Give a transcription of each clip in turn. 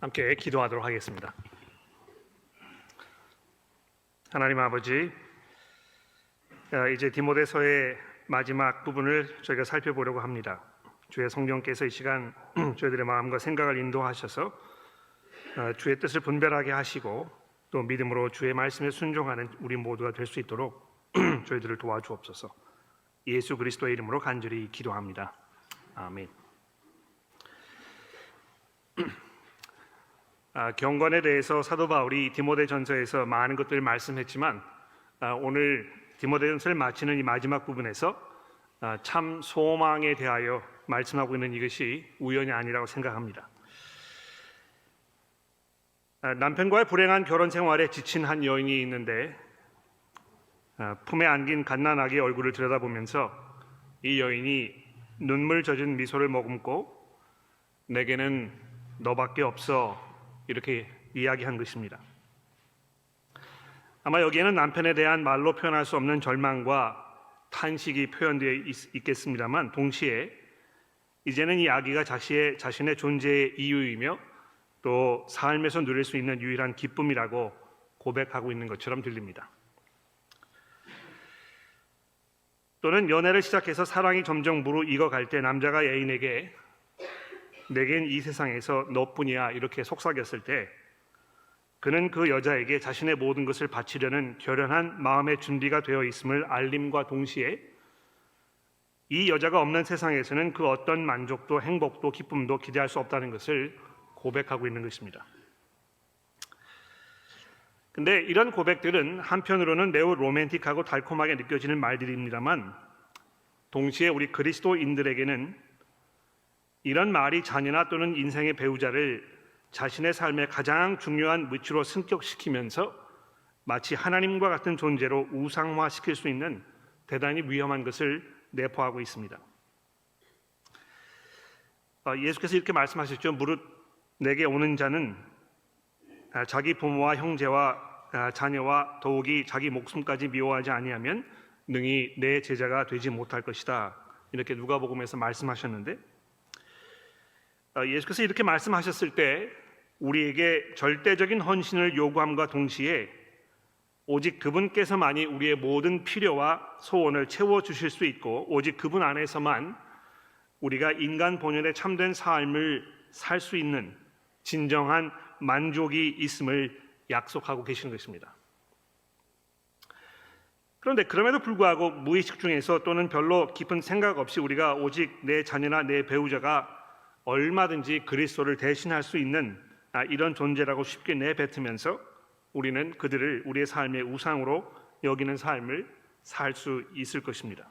함께 기도하도록 하겠습니다. 하나님 아버지, 이제 디모데서의 마지막 부분을 저희가 살펴보려고 합니다. 주의 성령께서 이 시간 저희들의 마음과 생각을 인도하셔서 주의 뜻을 분별하게 하시고 또 믿음으로 주의 말씀에 순종하는 우리 모두가 될 수 있도록 저희들을 도와주옵소서. 예수 그리스도의 이름으로 간절히 기도합니다. 아멘. 경건에 대해서 사도 바울이 디모데전서에서 많은 것들을 말씀했지만 오늘 디모데전서를 마치는 이 마지막 부분에서 참 소망에 대하여 말씀하고 있는 이것이 우연이 아니라고 생각합니다. 남편과의 불행한 결혼 생활에 지친 한 여인이 있는데 품에 안긴 갓난아기의 얼굴을 들여다보면서 이 여인이 눈물 젖은 미소를 머금고 내게는 너밖에 없어 이렇게 이야기한 것입니다. 아마 여기에는 남편에 대한 말로 표현할 수 없는 절망과 탄식이 표현되어 있겠습니다만 동시에 이제는 이 아기가 자신의 존재의 이유이며 또 삶에서 누릴 수 있는 유일한 기쁨이라고 고백하고 있는 것처럼 들립니다. 또는 연애를 시작해서 사랑이 점점 무르익어갈 때 남자가 애인에게 내겐 이 세상에서 너뿐이야 이렇게 속삭였을 때 그는 그 여자에게 자신의 모든 것을 바치려는 결연한 마음의 준비가 되어 있음을 알림과 동시에 이 여자가 없는 세상에서는 그 어떤 만족도 행복도 기쁨도 기대할 수 없다는 것을 고백하고 있는 것입니다. 근데 이런 고백들은 한편으로는 매우 로맨틱하고 달콤하게 느껴지는 말들입니다만 동시에 우리 그리스도인들에게는 이런 말이 자녀나 또는 인생의 배우자를 자신의 삶의 가장 중요한 무치로 승격시키면서 마치 하나님과 같은 존재로 우상화시킬 수 있는 대단히 위험한 것을 내포하고 있습니다. 예수께서 이렇게 말씀하셨죠. 무릇 내게 오는 자는 자기 부모와 형제와 자녀와 더욱이 자기 목숨까지 미워하지 아니하면 능히 내 제자가 되지 못할 것이다. 이렇게 누가복음에서 말씀하셨는데 예수께서 이렇게 말씀하셨을 때 우리에게 절대적인 헌신을 요구함과 동시에 오직 그분께서만이 우리의 모든 필요와 소원을 채워주실 수 있고 오직 그분 안에서만 우리가 인간 본연의 참된 삶을 살 수 있는 진정한 만족이 있음을 약속하고 계시는 것입니다. 그런데 그럼에도 불구하고 무의식 중에서 또는 별로 깊은 생각 없이 우리가 오직 내 자녀나 내 배우자가 얼마든지 그리스도를 대신할 수 있는 이런 존재라고 쉽게 내뱉으면서 우리는 그들을 우리의 삶의 우상으로 여기는 삶을 살 수 있을 것입니다.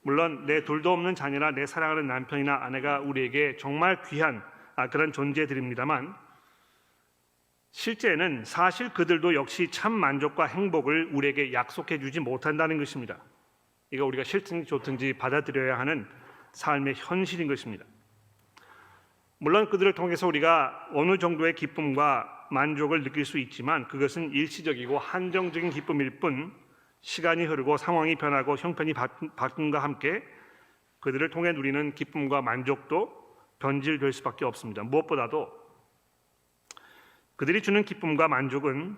물론 내 둘도 없는 자녀나 내 사랑하는 남편이나 아내가 우리에게 정말 귀한 그런 존재들입니다만 실제는 사실 그들도 역시 참 만족과 행복을 우리에게 약속해 주지 못한다는 것입니다. 이거 우리가 싫든지 좋든지 받아들여야 하는 삶의 현실인 것입니다. 물론 그들을 통해서 우리가 어느 정도의 기쁨과 만족을 느낄 수 있지만 그것은 일시적이고 한정적인 기쁨일 뿐 시간이 흐르고 상황이 변하고 형편이 바꿈과 함께 그들을 통해 누리는 기쁨과 만족도 변질될 수밖에 없습니다. 무엇보다도 그들이 주는 기쁨과 만족은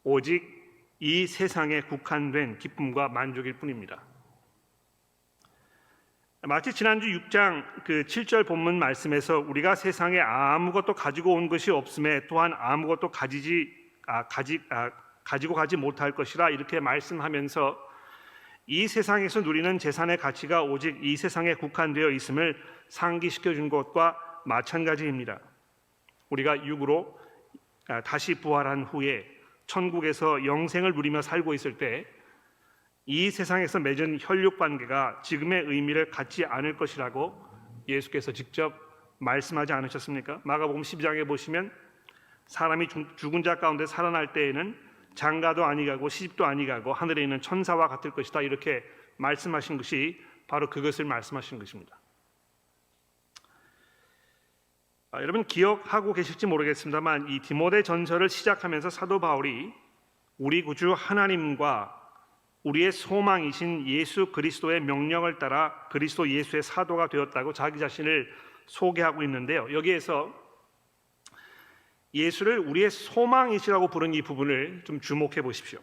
오직 이 세상에 국한된 기쁨과 만족일 뿐입니다. 마치 지난주 6장 7절 본문 말씀에서 우리가 세상에 아무것도 가지고 온 것이 없음에 또한 아무것도 가지고 가지 못할 것이라 이렇게 말씀하면서 이 세상에서 누리는 재산의 가치가 오직 이 세상에 국한되어 있음을 상기시켜 준 것과 마찬가지입니다. 우리가 육으로 다시 부활한 후에 천국에서 영생을 누리며 살고 있을 때 이 세상에서 맺은 혈육 관계가 지금의 의미를 갖지 않을 것이라고 예수께서 직접 말씀하지 않으셨습니까? 마가복음 12장에 보시면 사람이 죽은 자 가운데 살아날 때에는 장가도 아니가고 시집도 아니가고 하늘에 있는 천사와 같을 것이다 이렇게 말씀하신 것이 바로 그것을 말씀하신 것입니다. 여러분 기억하고 계실지 모르겠습니다만 이 디모데 전서를 시작하면서 사도 바울이 우리 구주 하나님과 우리의 소망이신 예수 그리스도의 명령을 따라 그리스도 예수의 사도가 되었다고 자기 자신을 소개하고 있는데요. 여기에서 예수를 우리의 소망이시라고 부른 이 부분을 좀 주목해 보십시오.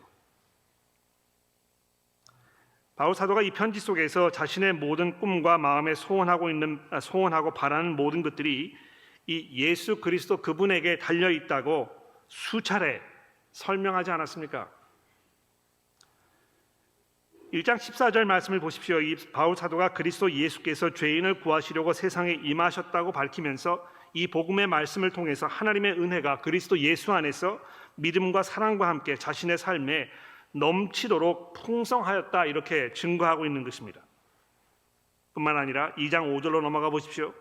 바울 사도가 이 편지 속에서 자신의 모든 꿈과 마음에 소원하고 바라는 모든 것들이 이 예수 그리스도 그분에게 달려 있다고 수차례 설명하지 않았습니까? 1장 14절 말씀을 보십시오. 이 바울 사도가 그리스도 예수께서 죄인을 구하시려고 세상에 임하셨다고 밝히면서 이 복음의 말씀을 통해서 하나님의 은혜가 그리스도 예수 안에서 믿음과 사랑과 함께 자신의 삶에 넘치도록 풍성하였다, 이렇게 증거하고 있는 것입니다. 뿐만 아니라 2장 5절로 넘어가 보십시오.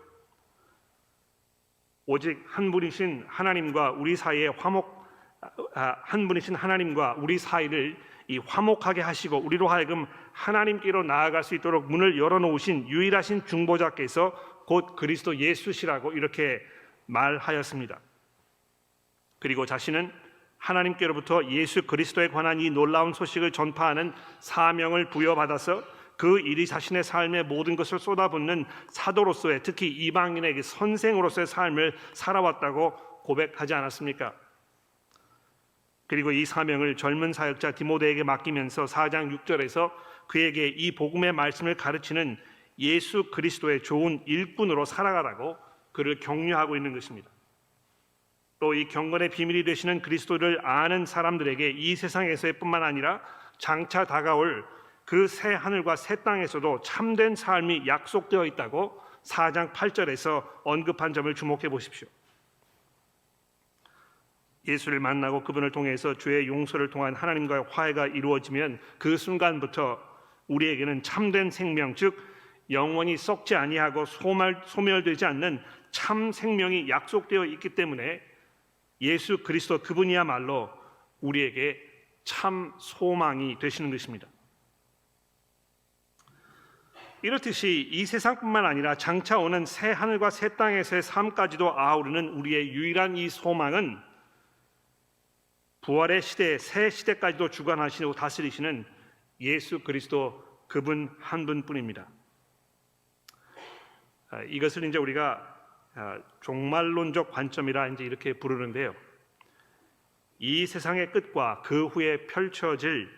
오직 한 분이신 하나님과 우리 사이의 우리 사이를 이 화목하게 하시고 우리로 하여금 하나님께로 나아갈 수 있도록 문을 열어놓으신 유일하신 중보자께서 곧 그리스도 예수시라고 이렇게 말하였습니다. 그리고 자신은 하나님께로부터 예수 그리스도에 관한 이 놀라운 소식을 전파하는 사명을 부여받아서 그 일이 자신의 삶의 모든 것을 쏟아붓는 사도로서의, 특히 이방인에게 선생으로서의 삶을 살아왔다고 고백하지 않았습니까? 그리고 이 사명을 젊은 사역자 디모데에게 맡기면서 4장 6절에서 그에게 이 복음의 말씀을 가르치는 예수 그리스도의 좋은 일꾼으로 살아가라고 그를 격려하고 있는 것입니다. 또 이 경건의 비밀이 되시는 그리스도를 아는 사람들에게 이 세상에서의 뿐만 아니라 장차 다가올 그 새 하늘과 새 땅에서도 참된 삶이 약속되어 있다고 4장 8절에서 언급한 점을 주목해 보십시오. 예수를 만나고 그분을 통해서 죄의 용서를 통한 하나님과의 화해가 이루어지면 그 순간부터 우리에게는 참된 생명, 즉 영원히 썩지 아니하고 소멸되지 않는 참 생명이 약속되어 있기 때문에 예수 그리스도 그분이야말로 우리에게 참 소망이 되시는 것입니다. 이렇듯이 이 세상뿐만 아니라 장차 오는 새 하늘과 새 땅에서의 삶까지도 아우르는 우리의 유일한 이 소망은 부활의 시대, 새 시대까지도 주관하시고 다스리시는 예수 그리스도 그분 한 분뿐입니다. 이것을 이제 우리가 종말론적 관점이라 이제 이렇게 부르는데요. 이 세상의 끝과 그 후에 펼쳐질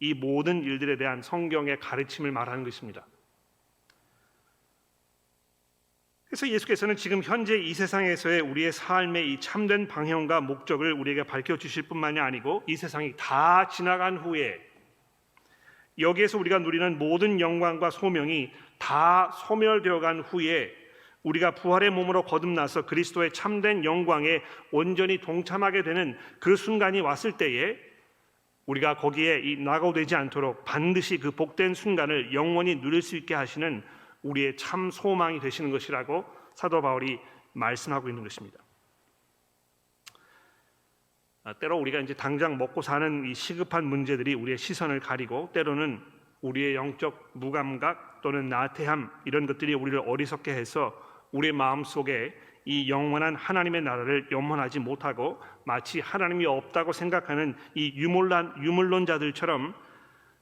이 모든 일들에 대한 성경의 가르침을 말하는 것입니다. 그래서 예수께서는 지금 현재 이 세상에서의 우리의 삶의 이 참된 방향과 목적을 우리에게 밝혀주실 뿐만이 아니고 이 세상이 다 지나간 후에 여기에서 우리가 누리는 모든 영광과 소명이 다 소멸되어 간 후에 우리가 부활의 몸으로 거듭나서 그리스도의 참된 영광에 온전히 동참하게 되는 그 순간이 왔을 때에 우리가 거기에 낙오되지 않도록 반드시 그 복된 순간을 영원히 누릴 수 있게 하시는 우리의 참 소망이 되시는 것이라고 사도 바울이 말씀하고 있는 것입니다. 때로 우리가 이제 당장 먹고 사는 이 시급한 문제들이 우리의 시선을 가리고 때로는 우리의 영적 무감각 또는 나태함, 이런 것들이 우리를 어리석게 해서 우리의 마음속에 이 영원한 하나님의 나라를 염원하지 못하고 마치 하나님이 없다고 생각하는 이 유물론자들처럼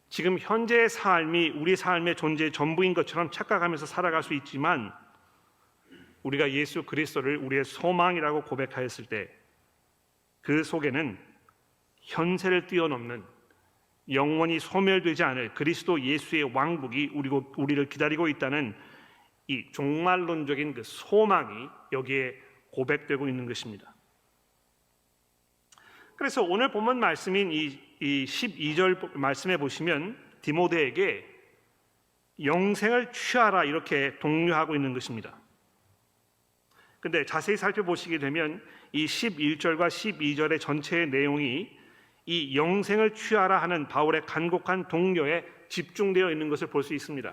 지금 현재의 삶이 우리 삶의 존재의 전부인 것처럼 착각하면서 살아갈 수 있지만, 우리가 예수 그리스도를 우리의 소망이라고 고백하였을 때 그 속에는 현세를 뛰어넘는 영원히 소멸되지 않을 그리스도 예수의 왕국이 우리를 기다리고 있다는 이 종말론적인 그 소망이 여기에 고백되고 있는 것입니다. 그래서 오늘 본문 말씀인 이 12절 말씀에 보시면 디모데에게 영생을 취하라 이렇게 독려하고 있는 것입니다. 근데 자세히 살펴보시게 되면 이 11절과 12절의 전체의 내용이 이 영생을 취하라 하는 바울의 간곡한 독려에 집중되어 있는 것을 볼 수 있습니다.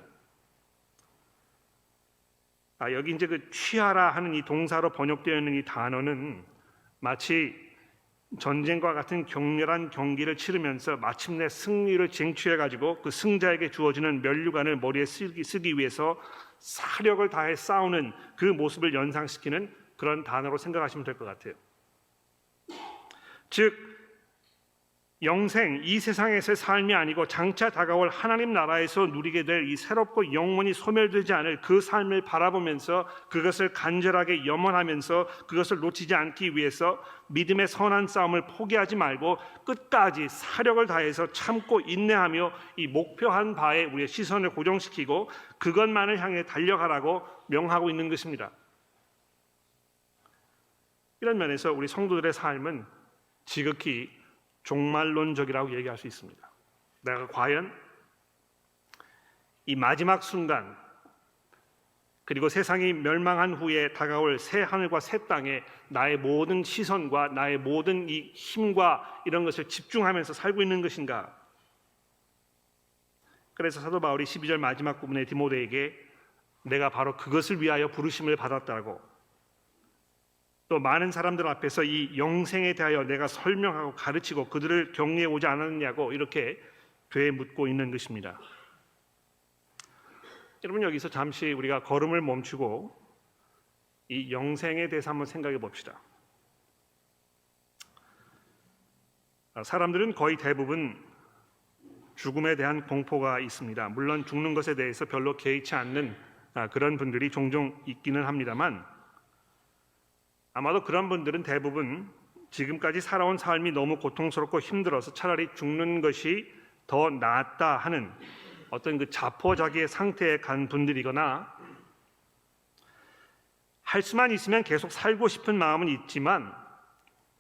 여기 이제 그 취하라 하는 이 동사로 번역되어 있는 이 단어는 마치 전쟁과 같은 격렬한 경기를 치르면서 마침내 승리를 쟁취해 가지고 그 승자에게 주어지는 면류관을 머리에 쓰기 위해서 사력을 다해 싸우는 그 모습을 연상시키는 그런 단어로 생각하시면 될 것 같아요. 즉 영생, 이 세상에서의 삶이 아니고 장차 다가올 하나님 나라에서 누리게 될 이 새롭고 영원히 소멸되지 않을 그 삶을 바라보면서 그것을 간절하게 염원하면서 그것을 놓치지 않기 위해서 믿음의 선한 싸움을 포기하지 말고 끝까지 사력을 다해서 참고 인내하며 이 목표한 바에 우리의 시선을 고정시키고 그것만을 향해 달려가라고 명하고 있는 것입니다. 이런 면에서 우리 성도들의 삶은 지극히 종말론적이라고 얘기할 수 있습니다. 내가 과연 이 마지막 순간 그리고 세상이 멸망한 후에 다가올 새 하늘과 새 땅에 나의 모든 시선과 나의 모든 이 힘과 이런 것을 집중하면서 살고 있는 것인가? 그래서 사도 바울이 12절 마지막 부분에 디모데에게 내가 바로 그것을 위하여 부르심을 받았다고, 또 많은 사람들 앞에서 이 영생에 대하여 내가 설명하고 가르치고 그들을 격려해 오지 않았느냐고 이렇게 되묻고 있는 것입니다. 여러분, 여기서 잠시 우리가 걸음을 멈추고 이 영생에 대해서 한번 생각해 봅시다. 사람들은 거의 대부분 죽음에 대한 공포가 있습니다. 물론 죽는 것에 대해서 별로 개의치 않는 그런 분들이 종종 있기는 합니다만, 아마도 그런 분들은 대부분 지금까지 살아온 삶이 너무 고통스럽고 힘들어서 차라리 죽는 것이 더 낫다 하는 어떤 그 자포자기의 상태에 간 분들이거나, 할 수만 있으면 계속 살고 싶은 마음은 있지만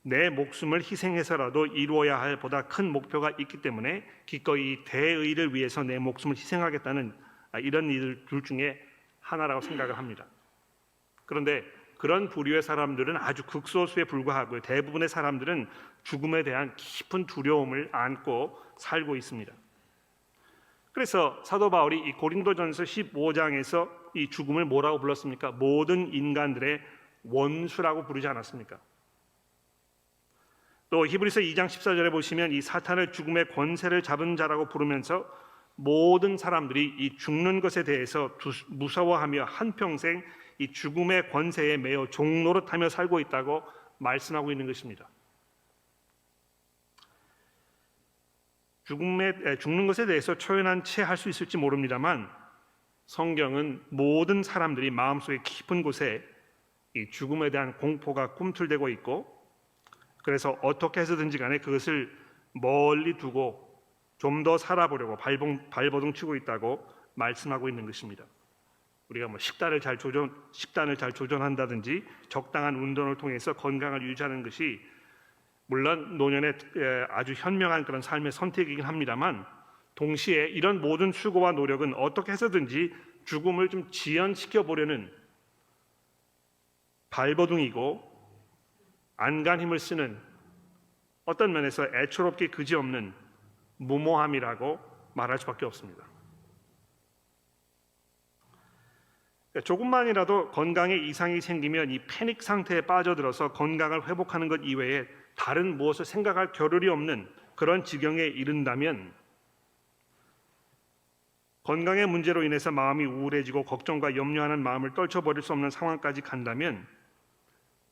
내 목숨을 희생해서라도 이루어야 할 보다 큰 목표가 있기 때문에 기꺼이 대의를 위해서 내 목숨을 희생하겠다는 이런 이들 둘 중에 하나라고 생각을 합니다. 그런데 그런 부류의 사람들은 아주 극소수에 불과하고 대부분의 사람들은 죽음에 대한 깊은 두려움을 안고 살고 있습니다. 그래서 사도 바울이 이 고린도전서 15장에서 이 죽음을 뭐라고 불렀습니까? 모든 인간들의 원수라고 부르지 않았습니까? 또 히브리서 2장 14절에 보시면 이 사탄을 죽음의 권세를 잡은 자라고 부르면서 모든 사람들이 이 죽는 것에 대해서 무서워하며 한평생 이 죽음의 권세에 매여 종노릇하며 살고 있다고 말씀하고 있는 것입니다. 죽는 것에 대해서 초연한 채 할 수 있을지 모릅니다만, 성경은 모든 사람들이 마음속에 깊은 곳에 이 죽음에 대한 공포가 꿈틀대고 있고, 그래서 어떻게 해서든지 간에 그것을 멀리 두고 좀 더 살아보려고 발버둥 치고 있다고 말씀하고 있는 것입니다. 우리가 뭐 식단을 잘 조절한다든지 적당한 운동을 통해서 건강을 유지하는 것이 물론 노년의 아주 현명한 그런 삶의 선택이긴 합니다만, 동시에 이런 모든 수고와 노력은 어떻게 해서든지 죽음을 좀 지연시켜 보려는 발버둥이고 안간힘을 쓰는, 어떤 면에서 애초롭게 그지없는 무모함이라고 말할 수밖에 없습니다. 조금만이라도 건강에 이상이 생기면 이 패닉 상태에 빠져들어서 건강을 회복하는 것 이외에 다른 무엇을 생각할 겨를이 없는 그런 지경에 이른다면, 건강의 문제로 인해서 마음이 우울해지고 걱정과 염려하는 마음을 떨쳐버릴 수 없는 상황까지 간다면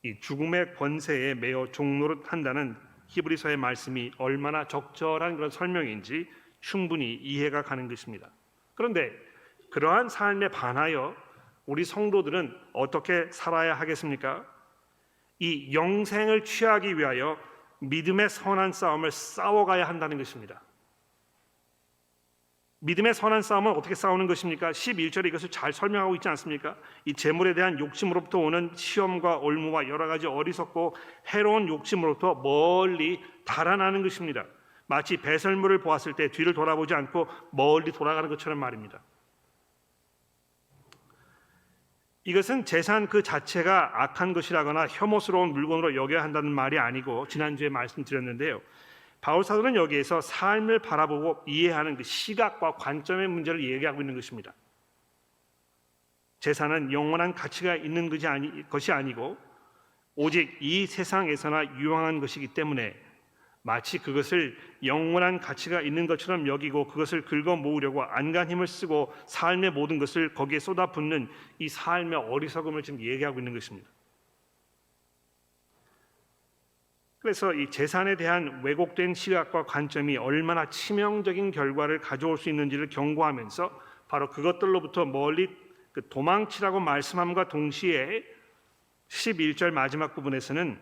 이 죽음의 권세에 매여 종노릇한다는 히브리서의 말씀이 얼마나 적절한 그런 설명인지 충분히 이해가 가는 것입니다. 그런데 그러한 삶에 반하여 우리 성도들은 어떻게 살아야 하겠습니까? 이 영생을 취하기 위하여 믿음의 선한 싸움을 싸워가야 한다는 것입니다. 믿음의 선한 싸움은 어떻게 싸우는 것입니까? 11절에 이것을 잘 설명하고 있지 않습니까? 이 재물에 대한 욕심으로부터 오는 시험과 올무와 여러 가지 어리석고 해로운 욕심으로부터 멀리 달아나는 것입니다. 마치 배설물을 보았을 때 뒤를 돌아보지 않고 멀리 돌아가는 것처럼 말입니다. 이것은 재산 그 자체가 악한 것이라거나 혐오스러운 물건으로 여겨야 한다는 말이 아니고, 지난주에 말씀드렸는데요, 바울 사도는 여기에서 삶을 바라보고 이해하는 그 시각과 관점의 문제를 얘기하고 있는 것입니다. 재산은 영원한 가치가 있는 것이 아니고 오직 이 세상에서나 유용한 것이기 때문에 마치 그것을 영원한 가치가 있는 것처럼 여기고 그것을 긁어 모으려고 안간 힘을 쓰고 삶의 모든 것을 거기에 쏟아붓는 이 삶의 어리석음을 지금 얘기하고 있는 것입니다. 그래서 이 재산에 대한 왜곡된 시각과 관점이 얼마나 치명적인 결과를 가져올 수 있는지를 경고하면서 바로 그것들로부터 멀리 도망치라고 말씀함과 동시에 11절 마지막 부분에서는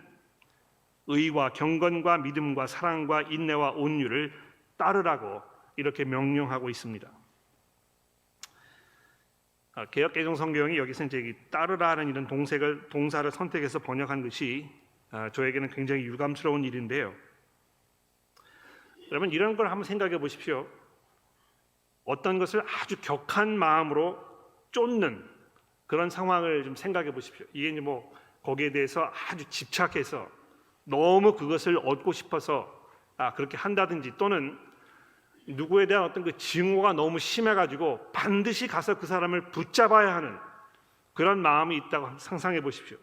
의와 경건과 믿음과 사랑과 인내와 온유를 따르라고 이렇게 명령하고 있습니다. 개역개정성경이 여기서 이제 이 따르라는 이런 동사를 선택해서 번역한 것이 저에게는 굉장히 유감스러운 일인데요. 여러분, 이런 걸 한번 생각해 보십시오. 어떤 것을 아주 격한 마음으로 쫓는 그런 상황을 좀 생각해 보십시오. 이게 이제 뭐 거기에 대해서 아주 집착해서 너무 그것을 얻고 싶어서 그렇게 한다든지, 또는 누구에 대한 어떤 그 증오가 너무 심해가지고 반드시 가서 그 사람을 붙잡아야 하는 그런 마음이 있다고 상상해 보십시오.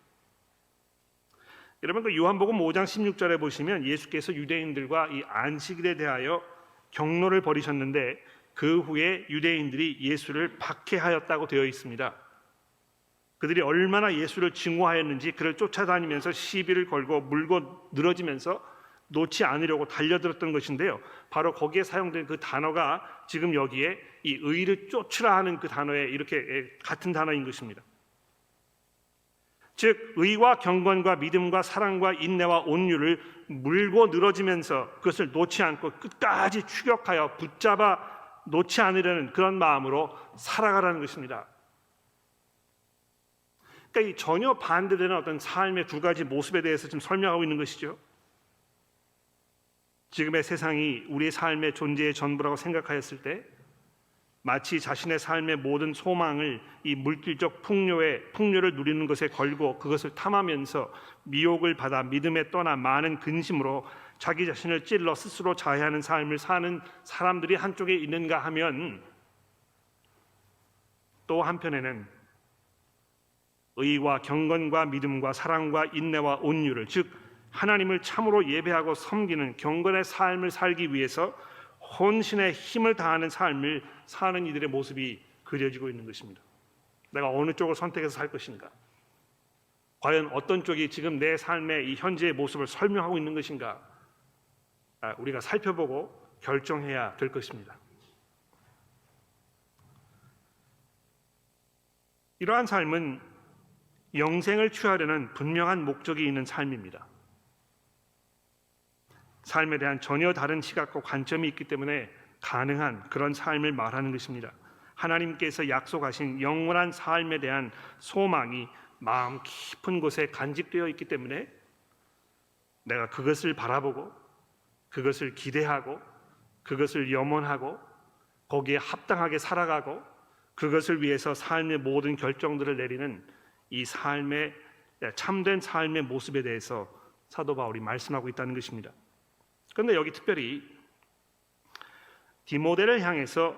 여러분, 그 요한복음 5장 16절에 보시면 예수께서 유대인들과 이 안식일에 대하여 경로를 벌이셨는데 그 후에 유대인들이 예수를 박해하였다고 되어 있습니다. 그들이 얼마나 예수를 증오하였는지 그를 쫓아다니면서 시비를 걸고 물고 늘어지면서 놓지 않으려고 달려들었던 것인데요. 바로 거기에 사용된 그 단어가 지금 여기에 이 의를 쫓으라 하는 그 단어에 이렇게 같은 단어인 것입니다. 즉 의와 경건과 믿음과 사랑과 인내와 온유를 물고 늘어지면서 그것을 놓지 않고 끝까지 추격하여 붙잡아 놓지 않으려는 그런 마음으로 살아가라는 것입니다. 그러니까 이 전혀 반대되는 어떤 삶의 두 가지 모습에 대해서 지금 설명하고 있는 것이죠. 지금의 세상이 우리의 삶의 존재의 전부라고 생각하였을 때 마치 자신의 삶의 모든 소망을 이 물질적 풍요를 누리는 것에 걸고 그것을 탐하면서 미혹을 받아 믿음에 떠나 많은 근심으로 자기 자신을 찔러 스스로 자해하는 삶을 사는 사람들이 한쪽에 있는가 하면, 또 한편에는 의와 경건과 믿음과 사랑과 인내와 온유를, 즉 하나님을 참으로 예배하고 섬기는 경건의 삶을 살기 위해서 혼신의 힘을 다하는 삶을 사는 이들의 모습이 그려지고 있는 것입니다. 내가 어느 쪽을 선택해서 살 것인가? 과연 어떤 쪽이 지금 내 삶의 이 현재의 모습을 설명하고 있는 것인가? 우리가 살펴보고 결정해야 될 것입니다. 이러한 삶은 영생을 취하려는 분명한 목적이 있는 삶입니다. 삶에 대한 전혀 다른 시각과 관점이 있기 때문에 가능한 그런 삶을 말하는 것입니다. 하나님께서 약속하신 영원한 삶에 대한 소망이 마음 깊은 곳에 간직되어 있기 때문에 내가 그것을 바라보고 그것을 기대하고 그것을 염원하고 거기에 합당하게 살아가고 그것을 위해서 삶의 모든 결정들을 내리는 이 삶의 참된 삶의 모습에 대해서 사도 바울이 말씀하고 있다는 것입니다. 그런데 여기 특별히 디모데를 향해서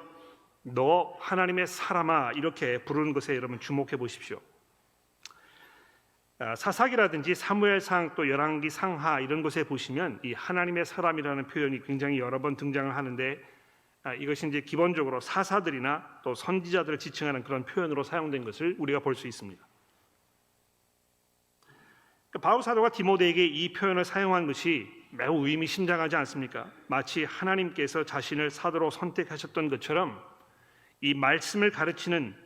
너 하나님의 사람아 이렇게 부르는 것에 여러분 주목해 보십시오. 사사기라든지 사무엘상 또 열왕기 상하 이런 곳에 보시면 이 하나님의 사람이라는 표현이 굉장히 여러 번 등장을 하는데 이것이 이제 기본적으로 사사들이나 또 선지자들을 지칭하는 그런 표현으로 사용된 것을 우리가 볼 수 있습니다. 바울 사도가 디모데에게 이 표현을 사용한 것이 매우 의미심장하지 않습니까? 마치 하나님께서 자신을 사도로 선택하셨던 것처럼 이 말씀을 가르치는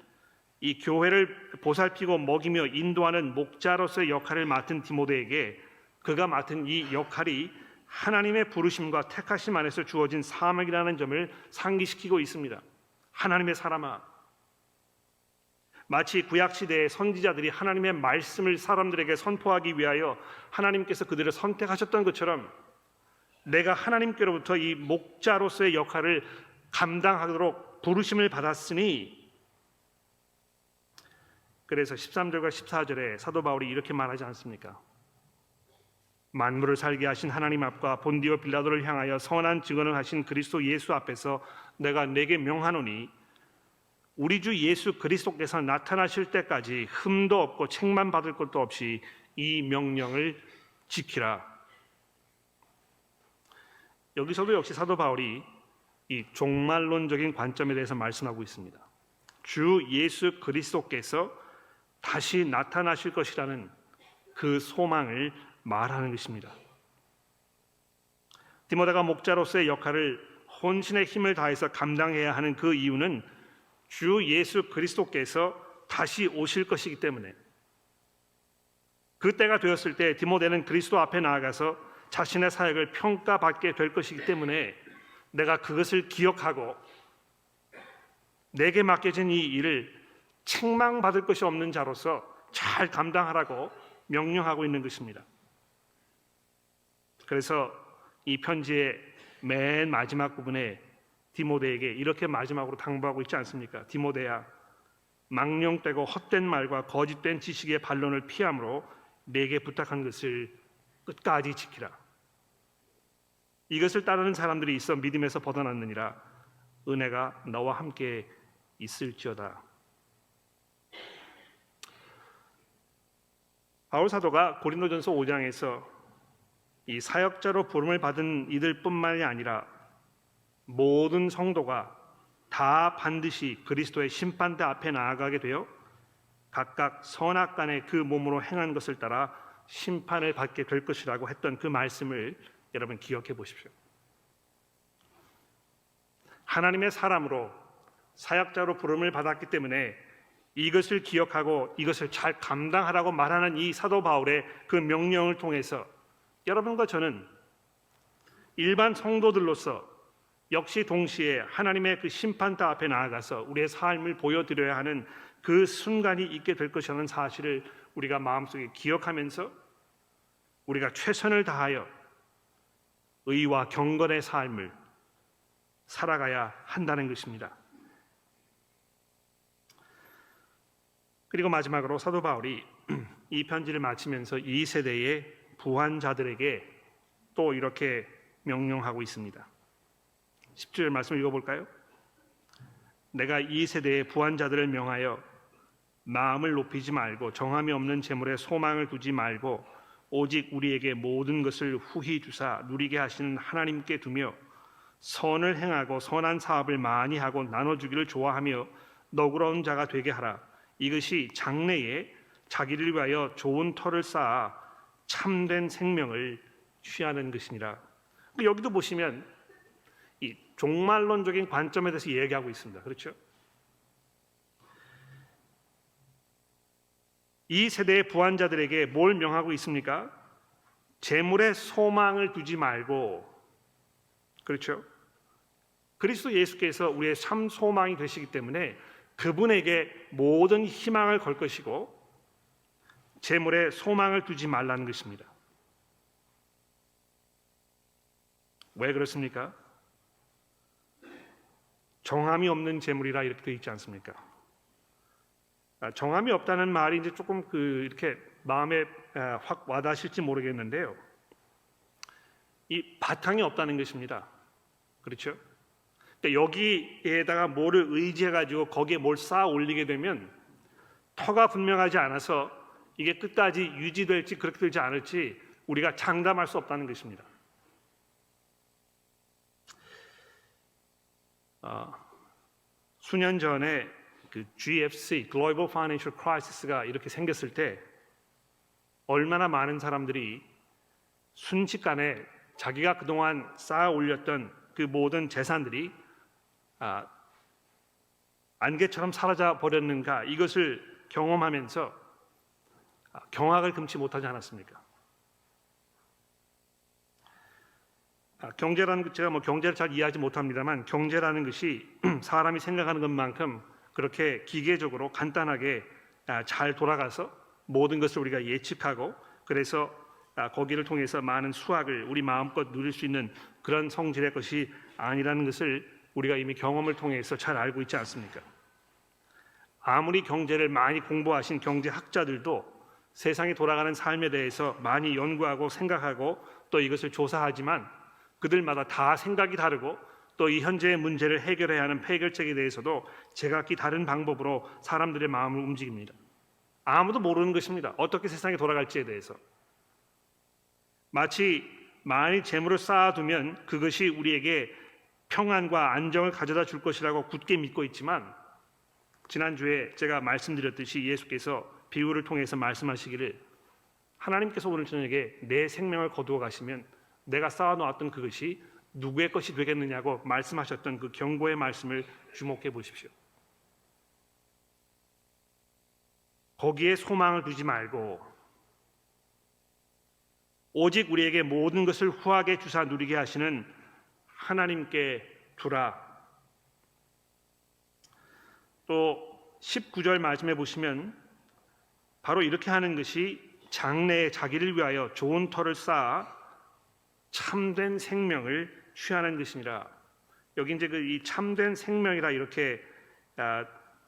이 교회를 보살피고 먹이며 인도하는 목자로서의 역할을 맡은 디모데에게 그가 맡은 이 역할이 하나님의 부르심과 택하심 안에서 주어진 사명이라는 점을 상기시키고 있습니다. 하나님의 사람아, 마치 구약시대의 선지자들이 하나님의 말씀을 사람들에게 선포하기 위하여 하나님께서 그들을 선택하셨던 것처럼 내가 하나님께로부터 이 목자로서의 역할을 감당하도록 부르심을 받았으니, 그래서 13절과 14절에 사도 바울이 이렇게 말하지 않습니까? 만물을 살게 하신 하나님 앞과 본디오 빌라도를 향하여 선한 증언을 하신 그리스도 예수 앞에서 내가 내게 명하노니 우리 주 예수 그리스도께서 나타나실 때까지 흠도 없고 책만 받을 것도 없이 이 명령을 지키라. 여기서도 역시 사도 바울이 이 종말론적인 관점에 대해서 말씀하고 있습니다. 주 예수 그리스도께서 다시 나타나실 것이라는 그 소망을 말하는 것입니다. 디모데가 목자로서의 역할을 혼신의 힘을 다해서 감당해야 하는 그 이유는 주 예수 그리스도께서 다시 오실 것이기 때문에, 그 때가 되었을 때 디모데는 그리스도 앞에 나아가서 자신의 사역을 평가받게 될 것이기 때문에 내가 그것을 기억하고 내게 맡겨진 이 일을 책망받을 것이 없는 자로서 잘 감당하라고 명령하고 있는 것입니다. 그래서 이 편지의 맨 마지막 부분에 디모데에게 이렇게 마지막으로 당부하고 있지 않습니까? 디모데야, 망령되고 헛된 말과 거짓된 지식의 반론을 피함으로 내게 부탁한 것을 끝까지 지키라. 이것을 따르는 사람들이 있어 믿음에서 벗어났느니라. 은혜가 너와 함께 있을지어다. 바울 사도가 고린도전서 5장에서 이 사역자로 부름을 받은 이들뿐만이 아니라 모든 성도가 다 반드시 그리스도의 심판대 앞에 나아가게 되어 각각 선악간에 그 몸으로 행한 것을 따라 심판을 받게 될 것이라고 했던 그 말씀을 여러분 기억해 보십시오. 하나님의 사람으로 사역자로 부름을 받았기 때문에 이것을 기억하고 이것을 잘 감당하라고 말하는 이 사도 바울의 그 명령을 통해서 여러분과 저는 일반 성도들로서 역시 동시에 하나님의 그 심판대 앞에 나아가서 우리의 삶을 보여드려야 하는 그 순간이 있게 될 것이라는 사실을 우리가 마음속에 기억하면서 우리가 최선을 다하여 의와 경건의 삶을 살아가야 한다는 것입니다. 그리고 마지막으로 사도 바울이 이 편지를 마치면서 이 세대의 부한자들에게 또 이렇게 명령하고 있습니다. 10절 말씀 읽어볼까요? 내가 이 세대의 부한자들을 명하여 마음을 높이지 말고 정함이 없는 재물에 소망을 두지 말고 오직 우리에게 모든 것을 후히 주사 누리게 하시는 하나님께 두며 선을 행하고 선한 사업을 많이 하고 나눠주기를 좋아하며 너그러운 자가 되게 하라. 이것이 장래에 자기를 위하여 좋은 터를 쌓아 참된 생명을 취하는 것이니라. 여기도 보시면 이 종말론적인 관점에 대해서 얘기하고 있습니다. 그렇죠? 이 세대의 부한자들에게 뭘 명하고 있습니까? 재물에 소망을 두지 말고, 그렇죠? 그리스도 예수께서 우리의 참 소망이 되시기 때문에 그분에게 모든 희망을 걸 것이고 재물에 소망을 두지 말라는 것입니다. 왜 그렇습니까? 정함이 없는 재물이라 이렇게 되어 있지 않습니까? 정함이 없다는 말이 이제 조금 이렇게 마음에 확 와닿으실지 모르겠는데요. 이 바탕이 없다는 것입니다. 그렇죠? 그러니까 여기에다가 뭐를 의지해가지고 거기에 뭘 쌓아 올리게 되면 터가 분명하지 않아서 이게 끝까지 유지될지 그렇게 되지 않을지 우리가 장담할 수 없다는 것입니다. 수년 전에 그 GFC, Global Financial Crisis가 이렇게 생겼을 때 얼마나 많은 사람들이 순식간에 자기가 그동안 쌓아 올렸던 그 모든 재산들이 안개처럼 사라져 버렸는가, 이것을 경험하면서 경악을 금치 못하지 않았습니까? 경제라는, 제가 경제를 잘 이해하지 못합니다만 경제라는 것이 사람이 생각하는 것만큼 그렇게 기계적으로 간단하게 잘 돌아가서 모든 것을 우리가 예측하고 그래서 거기를 통해서 많은 수확을 우리 마음껏 누릴 수 있는 그런 성질의 것이 아니라는 것을 우리가 이미 경험을 통해서 잘 알고 있지 않습니까? 아무리 경제를 많이 공부하신 경제학자들도 세상이 돌아가는 삶에 대해서 많이 연구하고 생각하고 또 이것을 조사하지만 그들마다 다 생각이 다르고 또 이 현재의 문제를 해결해야 하는 해결책에 대해서도 제각기 다른 방법으로 사람들의 마음을 움직입니다. 아무도 모르는 것입니다. 어떻게 세상이 돌아갈지에 대해서. 마치 많이 재물을 쌓아두면 그것이 우리에게 평안과 안정을 가져다 줄 것이라고 굳게 믿고 있지만 지난주에 제가 말씀드렸듯이 예수께서 비유를 통해서 말씀하시기를 하나님께서 오늘 저녁에 내 생명을 거두어 가시면 내가 쌓아놓았던 그것이 누구의 것이 되겠느냐고 말씀하셨던 그 경고의 말씀을 주목해 보십시오. 거기에 소망을 두지 말고 오직 우리에게 모든 것을 후하게 주사 누리게 하시는 하나님께 두라. 또 19절 말씀해 보시면 바로 이렇게 하는 것이 장래에 자기를 위하여 좋은 터를 쌓아 참된 생명을 취하는 것이니라. 여기 이제 이 참된 생명이라 이렇게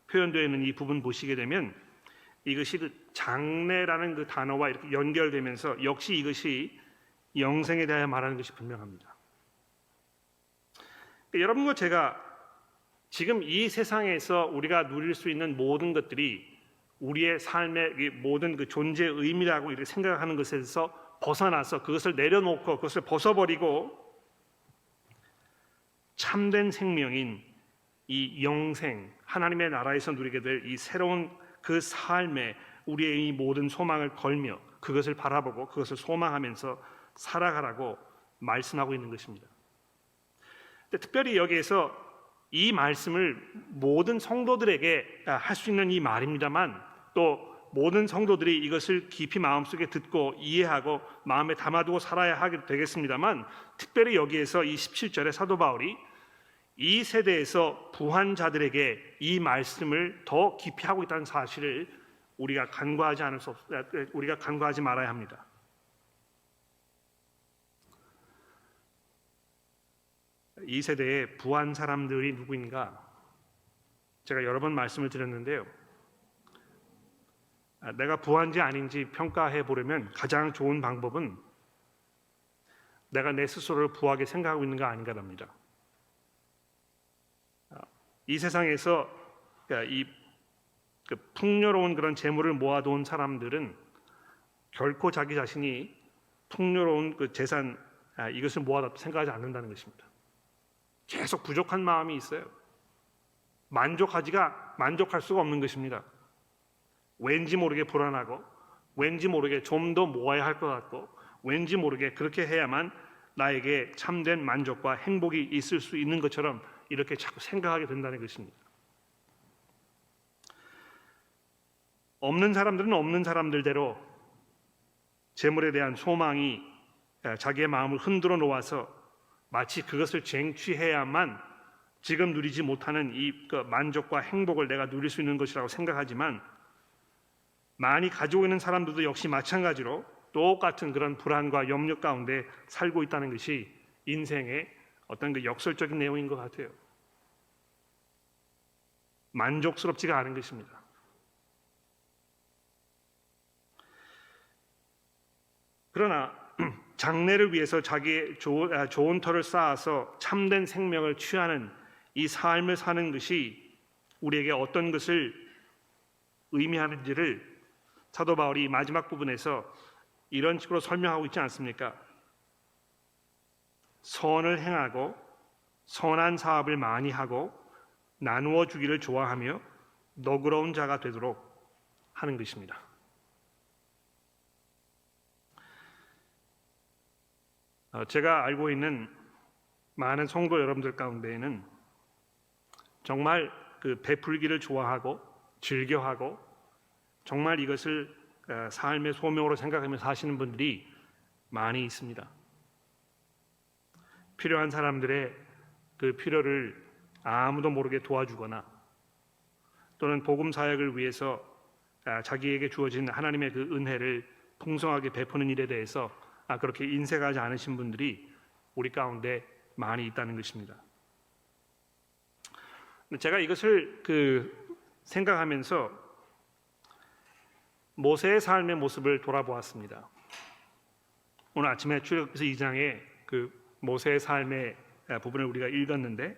표현되어 있는 이 부분 보시게 되면 이것이 그 장래라는 그 단어와 이렇게 연결되면서 역시 이것이 영생에 대하여 말하는 것이 분명합니다. 여러분과 제가 지금 이 세상에서 우리가 누릴 수 있는 모든 것들이 우리의 삶의 모든 그 존재의 의미라고 이렇게 생각하는 것에서 벗어나서 그것을 내려놓고 그것을 벗어버리고 참된 생명인 이 영생, 하나님의 나라에서 누리게 될 이 새로운 그 삶에 우리의 이 모든 소망을 걸며 그것을 바라보고 그것을 소망하면서 살아가라고 말씀하고 있는 것입니다. 특별히 여기에서 이 말씀을 모든 성도들에게 할 수 있는 이 말입니다만 또 모든 성도들이 이것을 깊이 마음속에 듣고 이해하고 마음에 담아두고 살아야 하게 되겠습니다만 특별히 여기에서 이 17절에 사도 바울이 이 세대에서 부한 자들에게 이 말씀을 더 깊이 하고 있다는 사실을 우리가 간과하지 말아야 합니다. 이 세대에 부한 사람들이 누구인가? 제가 여러 번 말씀을 드렸는데요. 내가 부한지 아닌지 평가해 보려면 가장 좋은 방법은 내가 내 스스로를 부하게 생각하고 있는가 아닌가랍니다. 이 세상에서 이 풍요로운 그런 재물을 모아둔 사람들은 결코 자기 자신이 풍요로운 그 재산 이것을 모아뒀다 생각하지 않는다는 것입니다. 계속 부족한 마음이 있어요. 만족할 수가 없는 것입니다. 왠지 모르게 불안하고 왠지 모르게 좀 더 모아야 할 것 같고 왠지 모르게 그렇게 해야만 나에게 참된 만족과 행복이 있을 수 있는 것처럼 이렇게 자꾸 생각하게 된다는 것입니다. 없는 사람들은 없는 사람들대로 재물에 대한 소망이 자기의 마음을 흔들어 놓아서 마치 그것을 쟁취해야만 지금 누리지 못하는 이 만족과 행복을 내가 누릴 수 있는 것이라고 생각하지만 많이 가지고 있는 사람들도 역시 마찬가지로 똑같은 그런 불안과 염려 가운데 살고 있다는 것이 인생의 어떤 그 역설적인 내용인 것 같아요. 만족스럽지가 않은 것입니다. 그러나 장래를 위해서 자기의 좋은 터를 쌓아서 참된 생명을 취하는 이 삶을 사는 것이 우리에게 어떤 것을 의미하는지를 사도 바울이 마지막 부분에서 이런 식으로 설명하고 있지 않습니까? 선을 행하고 선한 사업을 많이 하고 나누어 주기를 좋아하며 너그러운 자가 되도록 하는 것입니다. 제가 알고 있는 많은 성도 여러분들 가운데에는 정말 그 베풀기를 좋아하고 즐겨하고 정말 이것을 삶의 소명으로 생각하며 사시는 분들이 많이 있습니다. 필요한 사람들의 그 필요를 아무도 모르게 도와주거나 또는 복음 사역을 위해서 자기에게 주어진 하나님의 그 은혜를 풍성하게 베푸는 일에 대해서 그렇게 인색하지 않으신 분들이 우리 가운데 많이 있다는 것입니다. 제가 이것을 생각하면서 모세의 삶의 모습을 돌아보았습니다. 오늘 아침에 출애굽기서 2장에 그 모세의 삶의 부분을 우리가 읽었는데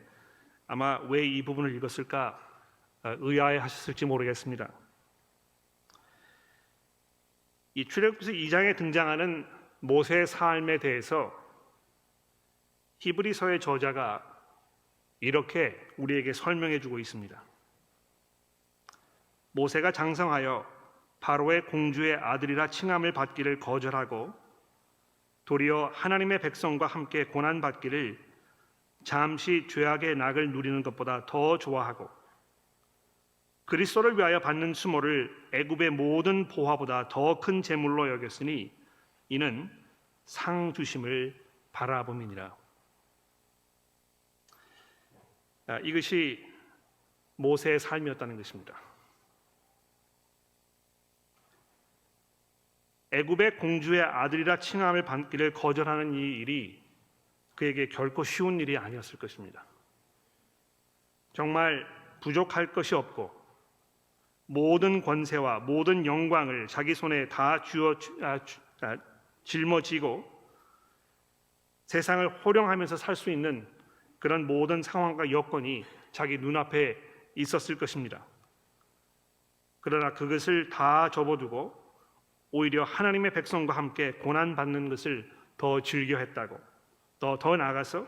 아마 왜 이 부분을 읽었을까 의아해하셨을지 모르겠습니다. 이 출애굽기서 2장에 등장하는 모세의 삶에 대해서 히브리서의 저자가 이렇게 우리에게 설명해 주고 있습니다. 모세가 장성하여 바로의 공주의 아들이라 칭함을 받기를 거절하고 도리어 하나님의 백성과 함께 고난받기를 잠시 죄악의 낙을 누리는 것보다 더 좋아하고 그리스도를 위하여 받는 수모를 애굽의 모든 보화보다 더 큰 재물로 여겼으니 이는 상 주심을 바라봄이니라. 이것이 모세의 삶이었다는 것입니다. 애굽의 공주의 아들이라 칭함을 받기를 거절하는 이 일이 그에게 결코 쉬운 일이 아니었을 것입니다. 정말 부족할 것이 없고 모든 권세와 모든 영광을 자기 손에 다 짊어지고 세상을 호령하면서 살 수 있는 그런 모든 상황과 여건이 자기 눈앞에 있었을 것입니다. 그러나 그것을 다 접어두고 오히려 하나님의 백성과 함께 고난받는 것을 더 즐겨했다고, 더 나아가서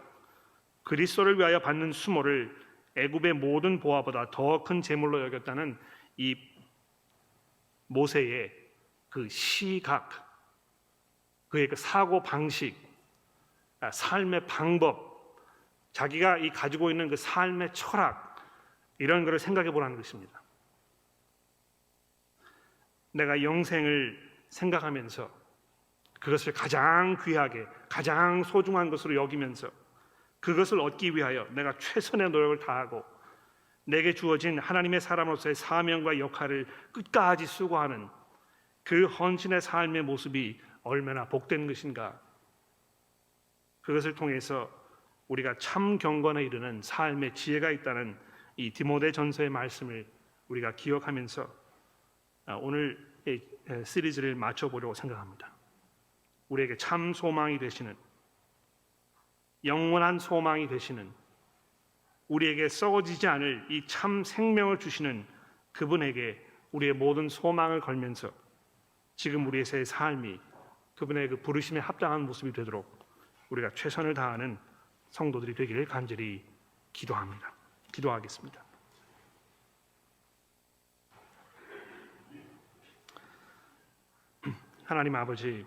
그리스도를 위하여 받는 수모를 애굽의 모든 보화보다 더 큰 재물로 여겼다는 이 모세의 그 시각, 그의 그 사고 방식, 삶의 방법, 자기가 이 가지고 있는 그 삶의 철학, 이런 것을 생각해 보라는 것입니다. 내가 영생을 생각하면서 그것을 가장 귀하게, 가장 소중한 것으로 여기면서 그것을 얻기 위하여 내가 최선의 노력을 다하고 내게 주어진 하나님의 사람으로서의 사명과 역할을 끝까지 수고하는 그 헌신의 삶의 모습이 얼마나 복된 것인가. 그것을 통해서 우리가 참 경건에 이르는 삶의 지혜가 있다는 이 디모데전서의 말씀을 우리가 기억하면서 오늘 시리즈를 마쳐보려고 생각합니다. 우리에게 참 소망이 되시는, 영원한 소망이 되시는, 우리에게 썩어지지 않을 이 참 생명을 주시는 그분에게 우리의 모든 소망을 걸면서 지금 우리의 삶이 그분의 그 부르심에 합당한 모습이 되도록 우리가 최선을 다하는 성도들이 되기를 간절히 기도합니다. 기도하겠습니다. 하나님 아버지,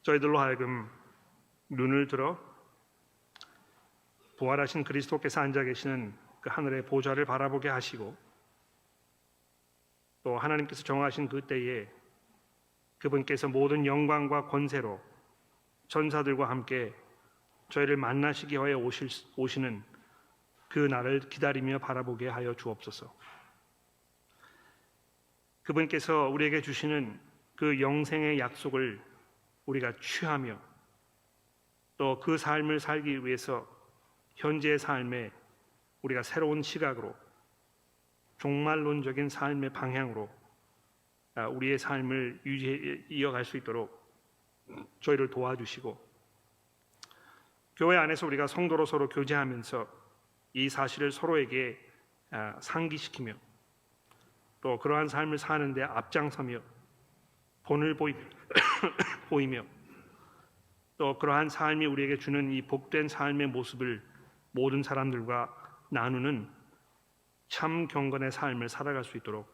저희들로 하여금 눈을 들어 부활하신 그리스도께서 앉아 계시는 그 하늘의 보좌를 바라보게 하시고 또 하나님께서 정하신 그 때에 그분께서 모든 영광과 권세로 전사들과 함께 저희를 만나시기 위하여 오시는 그 날을 기다리며 바라보게 하여 주옵소서. 그분께서 우리에게 주시는 그 영생의 약속을 우리가 취하며 또 그 삶을 살기 위해서 현재의 삶에 우리가 새로운 시각으로 종말론적인 삶의 방향으로 우리의 삶을 이어갈 수 있도록 저희를 도와주시고 교회 안에서 우리가 성도로 서로 교제하면서 이 사실을 서로에게 상기시키며 또 그러한 삶을 사는 데 앞장서며 본을 보이며 또 그러한 삶이 우리에게 주는 이 복된 삶의 모습을 모든 사람들과 나누는 참 경건의 삶을 살아갈 수 있도록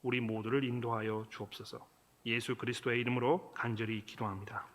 우리 모두를 인도하여 주옵소서. 예수 그리스도의 이름으로 간절히 기도합니다.